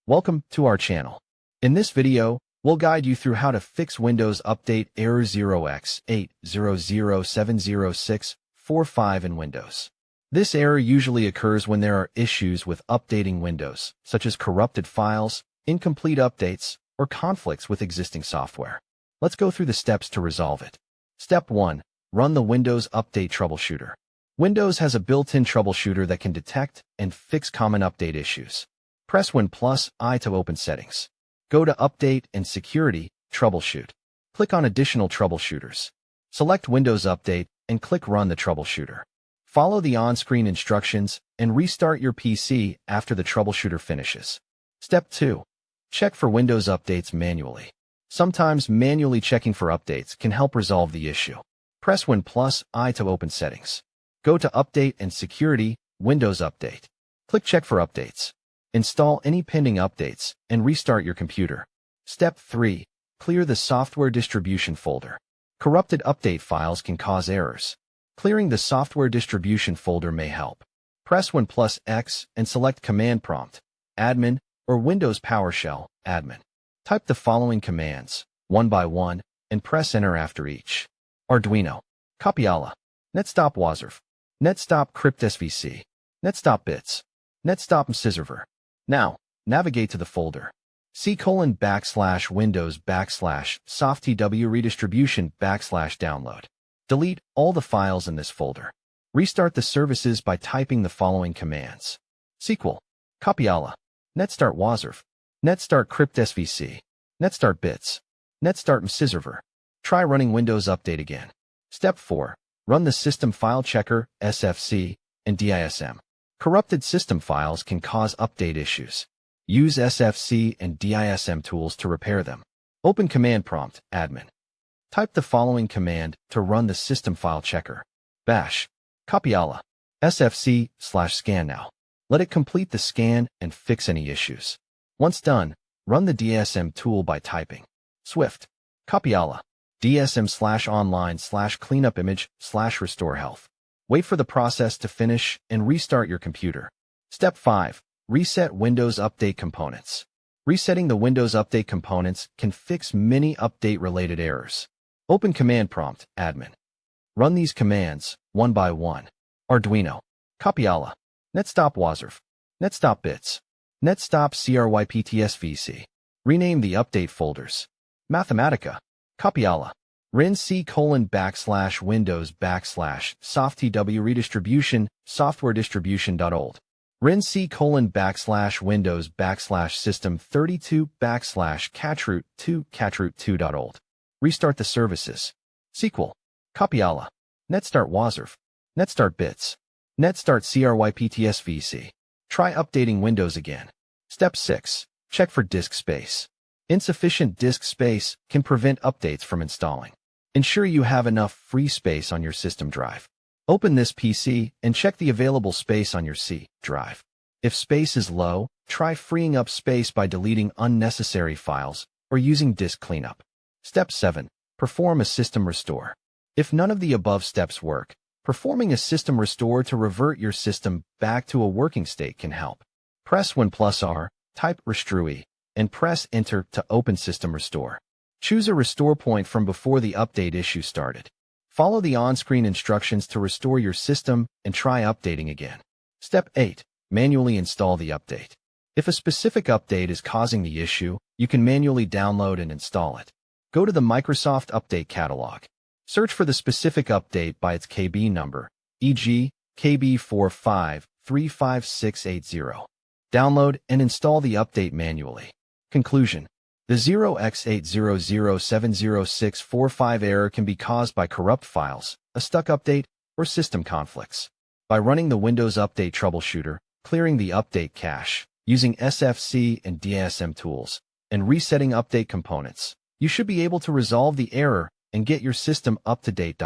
Welcome to our channel. In this video, we'll guide you through how to fix Windows Update error 0x80070645 in Windows. This error usually occurs when there are issues with updating Windows, such as corrupted files, incomplete updates, or conflicts with existing software. Let's go through the steps to resolve it. Step 1. Run the Windows Update Troubleshooter. Windows has a built-in troubleshooter that can detect and fix common update issues. Press Win+I to open Settings. Go to Update and Security, Troubleshoot. Click on Additional Troubleshooters. Select Windows Update and click Run the Troubleshooter. Follow the on-screen instructions and restart your PC after the troubleshooter finishes. Step 2. Check for Windows updates manually. Sometimes manually checking for updates can help resolve the issue. Press Win+I to open Settings. Go to Update and Security, Windows Update. Click Check for Updates. Install any pending updates and restart your computer. Step 3. Clear the software distribution folder. Corrupted update files can cause errors. Clearing the software distribution folder may help. Press Win+X and select Command Prompt, Admin, or Windows PowerShell, Admin. Type the following commands, one by one, and press Enter after each. Arduino, Copiola, Netstop Wazerf, Netstop Crypt SVC, Netstop Bits, Netstop Msizerver. Now, navigate to the folder. C:\Windows\softtw redistribution\download. Delete all the files in this folder. Restart the services by typing the following commands. SQL, Copiola, Netstart Wazerf, Netstart Crypt SVC, Netstart Bits, Netstart Msizerver. Try running Windows Update again. Step 4. Run the System File Checker, SFC, and DISM. Corrupted system files can cause update issues. Use SFC and DISM tools to repair them. Open Command Prompt, Admin. Type the following command to run the System File Checker. Bash, Copiola, SFC/scan now. Let it complete the scan and fix any issues. Once done, run the DSM tool by typing Swift, Copiola, DSM/online/cleanupimage/restore health. Wait for the process to finish and restart your computer. Step 5. Reset Windows Update Components. Resetting the Windows Update components can fix many update-related errors. Open Command Prompt, Admin. Run these commands, one by one. Arduino, Copiola, Netstop Wazerf, Netstop Bits, Netstop CRYPTSVC. Rename the update folders. Mathematica, Copiola. Rin C:\Windows\softtw redistribution software-distribution.old. Rin C:\System32\catroot2catroot2.old. Restart the services. SQL, Copiola, Netstart Wazerf, Netstart Bits, Netstart CRYPTSVC. Try updating Windows again. Step 6. Check for disk space. Insufficient disk space can prevent updates from installing. Ensure you have enough free space on your system drive. Open this PC and check the available space on your C drive. If space is low, try freeing up space by deleting unnecessary files or using disk cleanup. Step 7. Perform a system restore. If none of the above steps work, performing a system restore to revert your system back to a working state can help. Press Win+R, type Restrui, and press Enter to open System Restore. Choose a restore point from before the update issue started. Follow the on-screen instructions to restore your system and try updating again. Step 8. Manually install the update. If a specific update is causing the issue, you can manually download and install it. Go to the Microsoft Update Catalog. Search for the specific update by its KB number, e.g., KB4535680. Download and install the update manually. Conclusion. The 0x80070645 error can be caused by corrupt files, a stuck update, or system conflicts. By running the Windows Update Troubleshooter, clearing the update cache, using SFC and DSM tools, and resetting update components, you should be able to resolve the error and get your system up to date.